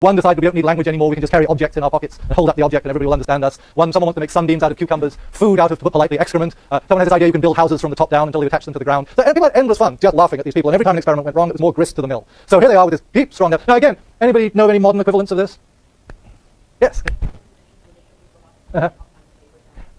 One decided we don't need language anymore, we can just carry objects in our pockets and hold up the object and everybody will understand us. Someone wants to make sunbeams out of cucumbers, food out of, to put politely, excrement. Someone has this idea you can build houses from the top down until you attach them to the ground. So people had endless fun just laughing at these people, and every time an experiment went wrong, it was more grist to the mill. So here they are with this deep, strong... Now again, anybody know any modern equivalents of this? Yes?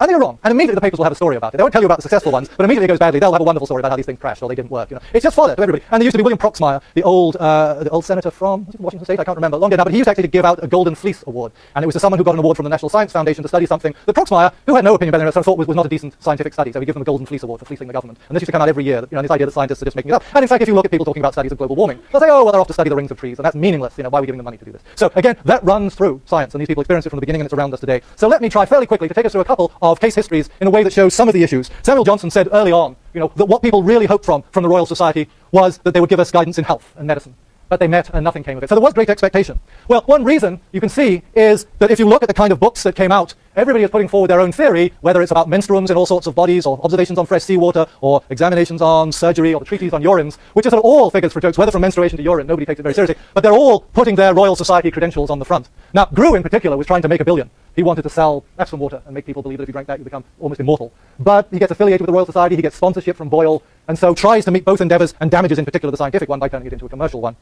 I think you're wrong, and immediately the papers will have a story about it. They won't tell you about the successful ones, but immediately it goes badly, they'll have a wonderful story about how these things crashed or they didn't work. It's just fodder to everybody. And there used to be William Proxmire, the old senator from Washington State, I can't remember, long dead now, but he used actually to give out a Golden Fleece Award, and it was to someone who got an award from the National Science Foundation to study something that Proxmire, who had no opinion about it, thought was not a decent scientific study, so we give them a Golden Fleece Award for fleecing the government. And this used to come out every year, this idea that scientists are just making it up. And in fact, if you look at people talking about studies of global warming, they'll say, oh, well, they're off to study the rings of trees, and that's meaningless, why are we giving them money to do this? So again, that runs through science, and these people experience it from the beginning, and it's around us today. So let me try fairly quickly to take us through a couple of case histories in a way that shows some of the issues. Samuel Johnson said early on, that what people really hoped from the Royal Society was that they would give us guidance in health and medicine. But they met and nothing came of it. So there was great expectation. Well, one reason you can see is that if you look at the kind of books that came out, everybody is putting forward their own theory, whether it's about menstruums in all sorts of bodies, or observations on fresh seawater, or examinations on surgery, or the treaties on urines, which are sort of all figures for jokes, whether from menstruation to urine, nobody takes it very seriously, but they're all putting their Royal Society credentials on the front. Now, Grew in particular was trying to make $1 billion. He wanted to sell Epsom water and make people believe that if you drank that, you become almost immortal. But he gets affiliated with the Royal Society, he gets sponsorship from Boyle, and so tries to meet both endeavors and damages in particular the scientific one by turning it into a commercial one.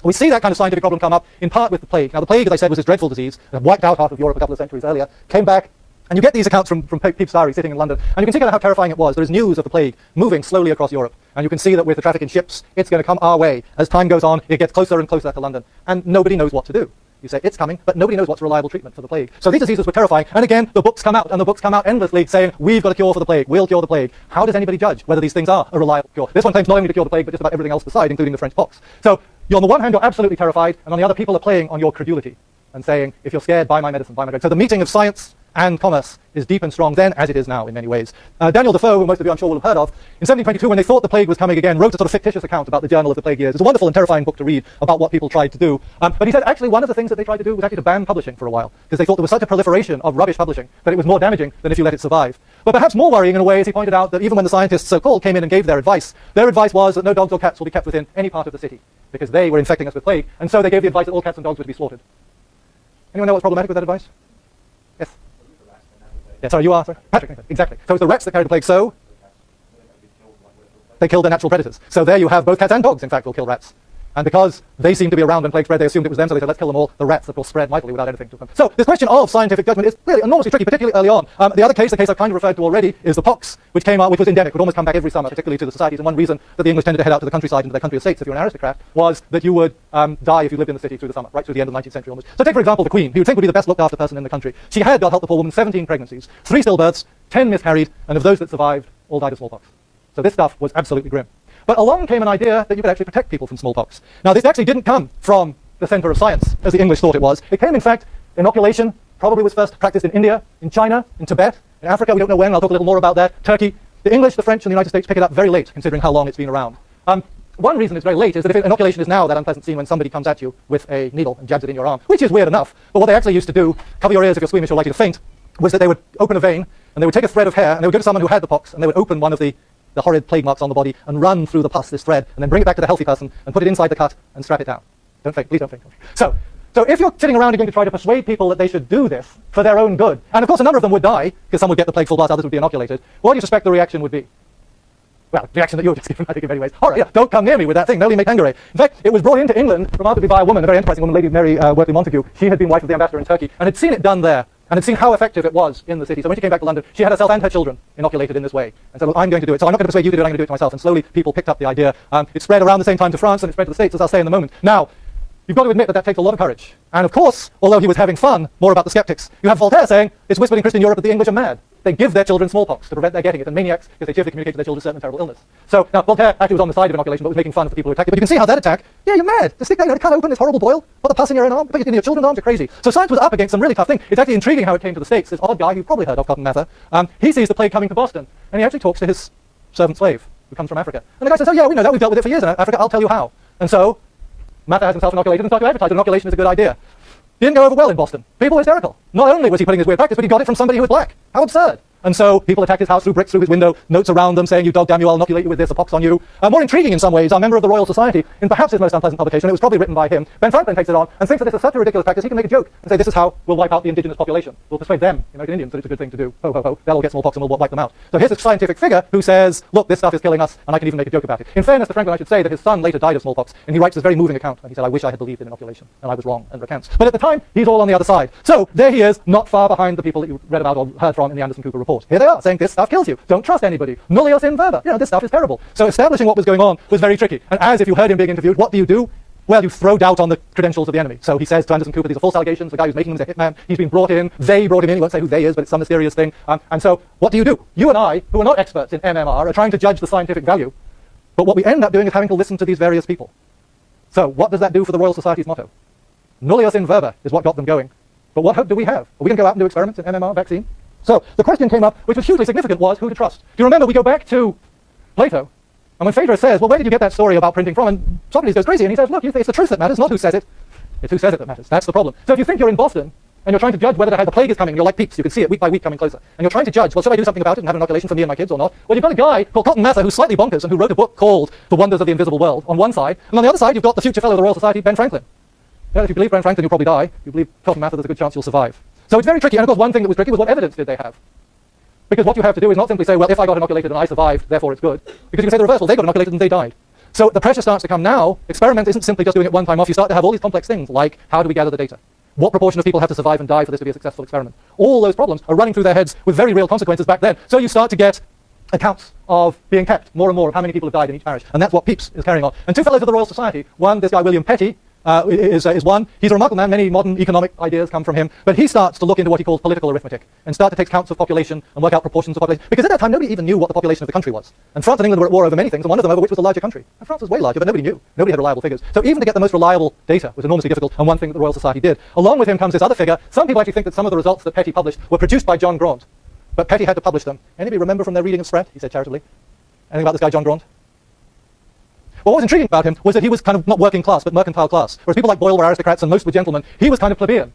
We see that kind of scientific problem come up in part with the plague. Now the plague, as I said, was this dreadful disease that wiped out half of Europe a couple of centuries earlier, came back, and you get these accounts from Pepys Diary sitting in London, and you can see kind of how terrifying it was. There is news of the plague moving slowly across Europe, and you can see that with the traffic in ships, it's going to come our way. As time goes on, it gets closer and closer to London, and nobody knows what to do. You say, it's coming, but nobody knows what's a reliable treatment for the plague. So these diseases were terrifying, and again, the books come out, and the books come out endlessly saying, we've got a cure for the plague, we'll cure the plague. How does anybody judge whether these things are a reliable cure? This one claims not only to cure the plague, but just about everything else beside, including the French pox. So, on the one hand, you're absolutely terrified, and on the other, people are playing on your credulity, and saying, if you're scared, buy my medicine, buy my drug. So the meeting of science and commerce is deep and strong then, as it is now in many ways. Daniel Defoe, who most of you I'm sure will have heard of, in 1722, when they thought the plague was coming again, wrote a sort of fictitious account about the Journal of the Plague Years. It's a wonderful and terrifying book to read about what people tried to do. But he said actually one of the things that they tried to do was actually to ban publishing for a while, because they thought there was such a proliferation of rubbish publishing that it was more damaging than if you let it survive. But perhaps more worrying in a way is he pointed out that even when the scientists so-called came in and gave their advice was that no dogs or cats will be kept within any part of the city, because they were infecting us with plague, and so they gave the advice that all cats and dogs were to be slaughtered. Anyone know what's problematic with that advice? Yes? Yeah, sorry, you are, sorry. Patrick, exactly. So it's the rats that carried the plague, so they killed their natural predators. So there you have both cats and dogs, in fact, will kill rats. And because they seemed to be around when plague spread, they assumed it was them, so they said, let's kill them all. The rats, of course, spread mightily without anything to them. So this question of scientific judgment is clearly enormously tricky, particularly early on. The other case, the case I've kind of referred to already, is the pox, which came out, which was endemic, would almost come back every summer, particularly to the societies. And one reason that the English tended to head out to the countryside, into their country estates, if you're an aristocrat, was that you would die if you lived in the city through the summer, right through the end of the 19th century almost. So take, for example, the Queen, who you would think would be the best looked after person in the country. She had, God help the poor woman, 17 pregnancies, 3 stillbirths, 10 miscarried, and of those that survived, all died of smallpox. So this stuff was absolutely grim. But along came an idea that you could actually protect people from smallpox. Now, this actually didn't come from the center of science, as the English thought it was. It came, in fact, inoculation probably was first practiced in India, in China, in Tibet, in Africa, we don't know when, I'll talk a little more about that, Turkey. The English, the French, and the United States pick it up very late, considering how long it's been around. One reason it's very late is that if inoculation is now that unpleasant scene when somebody comes at you with a needle and jabs it in your arm, which is weird enough, but what they actually used to do, cover your ears if you're squeamish or likely to faint, was that they would open a vein, and they would take a thread of hair, and they would go to someone who had the pox, and they would open one of the horrid plague marks on the body and run through the pus, this thread, and then bring it back to the healthy person and put it inside the cut and strap it down. Don't faint, please don't faint. So if you're sitting around and going to try to persuade people that they should do this for their own good, and of course a number of them would die, because some would get the plague full blast, others would be inoculated, what do you suspect the reaction would be? Well, the reaction that you have just given, I think, in many ways. Horror, yeah, don't come near me with that thing, they'll make Hungary. In fact, it was brought into England, remarkably by a woman, a very enterprising woman, Lady Mary Wortley Montagu. She had been wife of the ambassador in Turkey, and had seen it done there, and had seen how effective it was in the city. So when she came back to London, she had herself and her children inoculated in this way. And said, look, I'm going to do it. So I'm not going to persuade you to do it, I'm going to do it to myself. And slowly people picked up the idea. It spread around the same time to France, and it spread to the States, as I'll say in a moment. Now, you've got to admit that that takes a lot of courage. And of course, although he was having fun, more about the skeptics, you have Voltaire saying, it's whispered in Christian Europe that the English are mad. They give their children smallpox to prevent their getting it, and maniacs, because they cheerfully communicate to their children certain terrible illness. So, now, Voltaire actually was on the side of inoculation, but was making fun of the people who attacked it. But you can see how that attack, yeah, you're mad. To stick that, to cut open this horrible boil, put the pus in your own arm, put it in your children's arms, you're crazy. So science was up against some really tough thing. It's actually intriguing how it came to the States. This odd guy, who've probably heard of Cotton Mather, he sees the plague coming to Boston, and he actually talks to his servant slave, who comes from Africa. And the guy says, oh yeah, we know that, we've dealt with it for years in Africa, I'll tell you how. And so, Mather has himself inoculated and started to advertise that inoculation is a good idea. Didn't go over well in Boston. People were hysterical. Not only was he putting his weird practice, but he got it from somebody who was black. How absurd. And so people attacked his house, threw bricks through his window, notes around them saying, "You dog, damn you, I'll inoculate you with this, a pox on you." More intriguing in some ways, our member of the Royal Society, in perhaps his most unpleasant publication, it was probably written by him, Ben Franklin takes it on and thinks that this is such a ridiculous practice, he can make a joke and say, "This is how we'll wipe out the indigenous population. We'll persuade them, the American Indians, that it's a good thing to do. Ho, ho, ho, they'll all get smallpox and we'll wipe them out." So here's a scientific figure who says, "Look, this stuff is killing us, and I can even make a joke about it." In fairness to Franklin, I should say that his son later died of smallpox, and he writes this very moving account, and he said, "I wish I had believed in inoculation, and I was wrong," and recants. But at the time, he's all on the other side. So there he is, not far behind the people that you read about or heard from in the Anderson Cooper report. Here they are, saying this stuff kills you. Don't trust anybody. Nullius in verba. This stuff is terrible. So establishing what was going on was very tricky. And as if you heard him being interviewed, what do? Well, you throw doubt on the credentials of the enemy. So he says to Anderson Cooper, these are false allegations. The guy who's making them is a hitman. He's been brought in. They brought him in. He won't say who they is, but it's some mysterious thing. And so what do? You and I, who are not experts in MMR, are trying to judge the scientific value. But what we end up doing is having to listen to these various people. So what does that do for the Royal Society's motto? Nullius in verba is what got them going. But what hope do we have? Are we going to go out and do experiments in MMR vaccine? So the question came up, which was hugely significant, was who to trust. Do you remember we go back to Plato, and when Phaedrus says, "Well, where did you get that story about printing from?" and Socrates goes crazy, and he says, "Look, it's the truth that matters, not who says it. It's who says it that matters." That's the problem. So if you think you're in Boston, and you're trying to judge whether the plague is coming, and you're like Pepys, you can see it week by week coming closer, and you're trying to judge, well, should I do something about it and have an inoculation for me and my kids or not? Well, you've got a guy called Cotton Mather who's slightly bonkers and who wrote a book called The Wonders of the Invisible World on one side, and on the other side, you've got the future fellow of the Royal Society, Ben Franklin. If you believe Ben Franklin, you'll probably die. If you believe Cotton Mather, there's a good chance you'll survive. So it's very tricky, and of course one thing that was tricky was what evidence did they have? Because what you have to do is not simply say, well, if I got inoculated and I survived, therefore it's good. Because you can say the reverse, well, they got inoculated and they died. So the pressure starts to come now. Experiment isn't simply just doing it one time off. You start to have all these complex things like, how do we gather the data? What proportion of people have to survive and die for this to be a successful experiment? All those problems are running through their heads with very real consequences back then. So you start to get accounts of being kept, more and more, of how many people have died in each parish. And that's what Pepys is carrying on. And two fellows of the Royal Society, one, this guy William Petty, is one. He's a remarkable man. Many modern economic ideas come from him. But he starts to look into what he calls political arithmetic and start to take counts of population and work out proportions of population. Because at that time, nobody even knew what the population of the country was. And France and England were at war over many things, and one of them over which was the larger country. And France was way larger, but nobody knew. Nobody had reliable figures. So even to get the most reliable data was enormously difficult, and one thing that the Royal Society did. Along with him comes this other figure. Some people actually think that some of the results that Petty published were produced by John Graunt. But Petty had to publish them. Anybody remember from their reading of Sprat? He said charitably. Anything about this guy, John Graunt? Well, what was intriguing about him was that he was kind of not working class, but mercantile class. Whereas people like Boyle were aristocrats and most were gentlemen, he was kind of plebeian.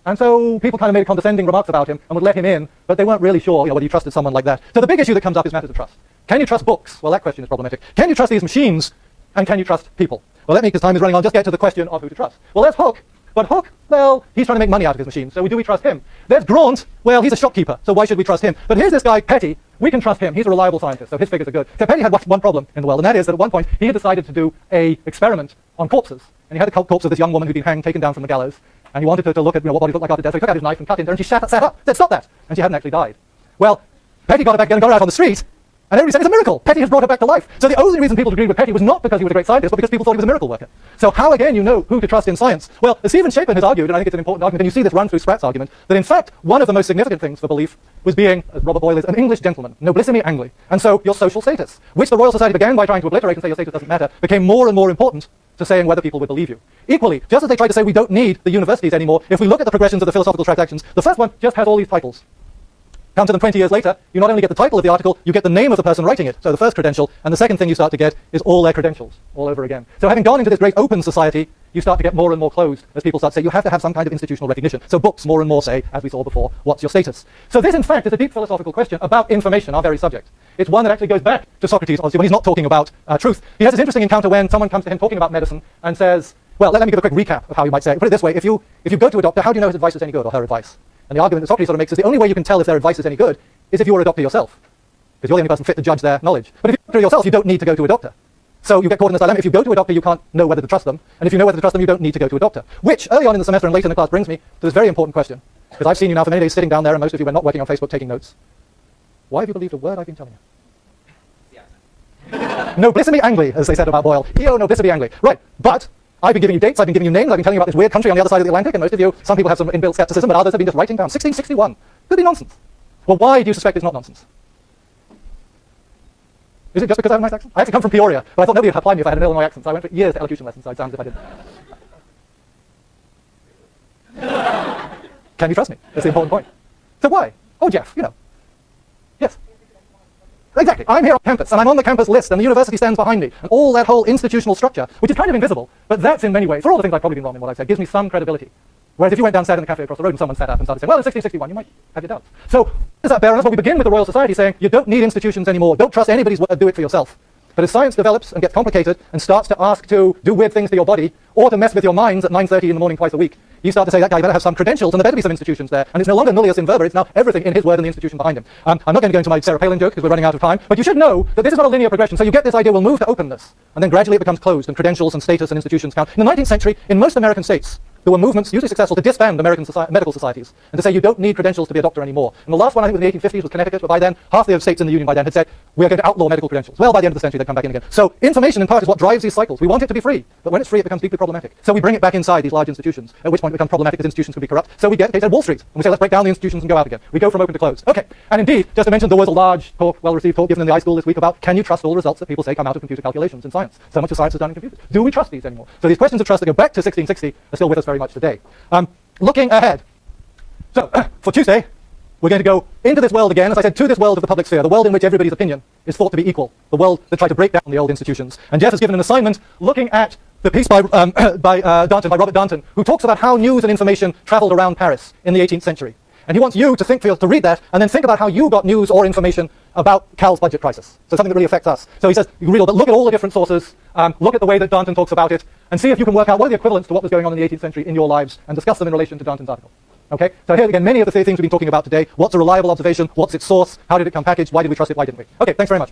And so people kind of made condescending remarks about him and would let him in, but they weren't really sure, whether you trusted someone like that. So the big issue that comes up is matters of trust. Can you trust books? Well, that question is problematic. Can you trust these machines? And can you trust people? Well, let me, because time is running on, just get to the question of who to trust. Well, there's Hooke. But Hooke, well, he's trying to make money out of his machine, so do we trust him? There's Graunt, well, he's a shopkeeper, so why should we trust him? But here's this guy, Petty, we can trust him, he's a reliable scientist, so his figures are good. So Petty had one problem in the world, and that is that at one point, he had decided to do an experiment on corpses. And he had the corpse of this young woman who'd been hanged, taken down from the gallows, and he wanted to look at what bodies looked like after death, so he took out his knife and cut into her, and she sat up, said, "Stop that!" And she hadn't actually died. Well, Petty got her back again and got her out on the street, and everybody said, "It's a miracle! Petty has brought her back to life." So the only reason people agreed with Petty was not because he was a great scientist, but because people thought he was a miracle worker. So how, again, you know who to trust in science? Well, as Stephen Shapin has argued, and I think it's an important argument, and you see this run through Sprat's argument, that in fact, one of the most significant things for belief was being, as Robert Boyle is, an English gentleman, noblissimi Angli. And so your social status, which the Royal Society began by trying to obliterate and say your status doesn't matter, became more and more important to saying whether people would believe you. Equally, just as they tried to say we don't need the universities anymore, if we look at the progressions of the philosophical transactions, the first one just has all these titles. Come to them 20 years later, you not only get the title of the article, you get the name of the person writing it, so the first credential, and the second thing you start to get is all their credentials, all over again. So having gone into this great open society, you start to get more and more closed as people start to say you have to have some kind of institutional recognition. So books more and more say, as we saw before, what's your status? So this, in fact, is a deep philosophical question about information, our very subject. It's one that actually goes back to Socrates, obviously, when he's not talking about truth. He has this interesting encounter when someone comes to him talking about medicine and says, well, let me give a quick recap of how you might say it. Put it this way, if you go to a doctor, how do you know his advice is any good, or her advice? And the argument that Socrates sort of makes is the only way you can tell if their advice is any good is if you were a doctor yourself, because you're the only person fit to judge their knowledge. But if you're a doctor yourself, you don't need to go to a doctor. So you get caught in this dilemma. If you go to a doctor, you can't know whether to trust them. And if you know whether to trust them, you don't need to go to a doctor. Which, early on in the semester and later in the class, brings me to this very important question. Because I've seen you now for many days sitting down there, and most of you were not working on Facebook taking notes. Why have you believed a word I've been telling you? Yeah. Noblissimi Angli, as they said about Boyle. Eo noblissimi Angli. Right, but I've been giving you dates, I've been giving you names, I've been telling you about this weird country on the other side of the Atlantic, and most of you, some people have some inbuilt skepticism, but others have been just writing down 1661. Could be nonsense. Well, why do you suspect it's not nonsense? Is it just because I have a nice accent? I actually come from Peoria, but I thought nobody would apply me if I had an Illinois accent, so I went for years to elocution lessons, so it sounds as if I did. Can you trust me? That's the important point. So why? Oh, Jeff, you know. Yes. Exactly. I'm here on campus, and I'm on the campus list, and the university stands behind me, and all that whole institutional structure, which is kind of invisible, but that's in many ways, for all the things I've probably been wrong in what I've said, gives me some credibility. Whereas if you went down, sat in the cafe across the road, and someone sat up and started saying, well, in 1661, you might have your doubts. So, does that bear on us? Well, we begin with the Royal Society saying, you don't need institutions anymore. Don't trust anybody's word, do it for yourself. But as science develops and gets complicated and starts to ask to do weird things to your body or to mess with your minds at 9:30 in the morning twice a week, you start to say, that guy better have some credentials, and there better be some institutions there. And it's no longer nullius in verba, it's now everything in his word and the institution behind him. I'm not going to go into my Sarah Palin joke because we're running out of time, but you should know that this is not a linear progression. So you get this idea, we'll move to openness, and then gradually it becomes closed, and credentials and status and institutions count. In the 19th century, in most American states, there were movements, usually successful, to disband American medical societies and to say you don't need credentials to be a doctor anymore. And the last one, I think, was in the 1850s was Connecticut, but by then, half the states in the Union by then had said, we're going to outlaw medical credentials. Well, by the end of the century, they'd come back in again. So information, in part, is what drives these cycles. We want it to be free, but when it's free, it becomes deeply problematic. So we bring it back inside these large institutions, at which point it becomes problematic because institutions can be corrupt. So we get a case at Wall Street, and we say, let's break down the institutions and go out again. We go from open to closed. Okay, and indeed, just to mention, there was a large talk, well-received talk given in the iSchool this week about, can you trust all the results that people say come out of computer calculations in science? So much of science is done in computers. Do we trust these anymore? So these questions of trust that go back to 1660 are still with us very much today. Looking ahead. So, for Tuesday, we're going to go into this world again, as I said, to this world of the public sphere, the world in which everybody's opinion is thought to be equal, the world that tried to break down the old institutions. And Jeff has given an assignment looking at the piece by Robert Darnton, who talks about how news and information traveled around Paris in the 18th century. And he wants you to read that, and then think about how you got news or information about Cal's budget crisis. So something that really affects us. So he says, you can read all, but look at all the different sources, look at the way that Darnton talks about it, and see if you can work out what are the equivalents to what was going on in the 18th century in your lives, and discuss them in relation to Darnton's article. Okay? So here again, many of the things we've been talking about today. What's a reliable observation? What's its source? How did it come packaged? Why did we trust it? Why didn't we? Okay, thanks very much.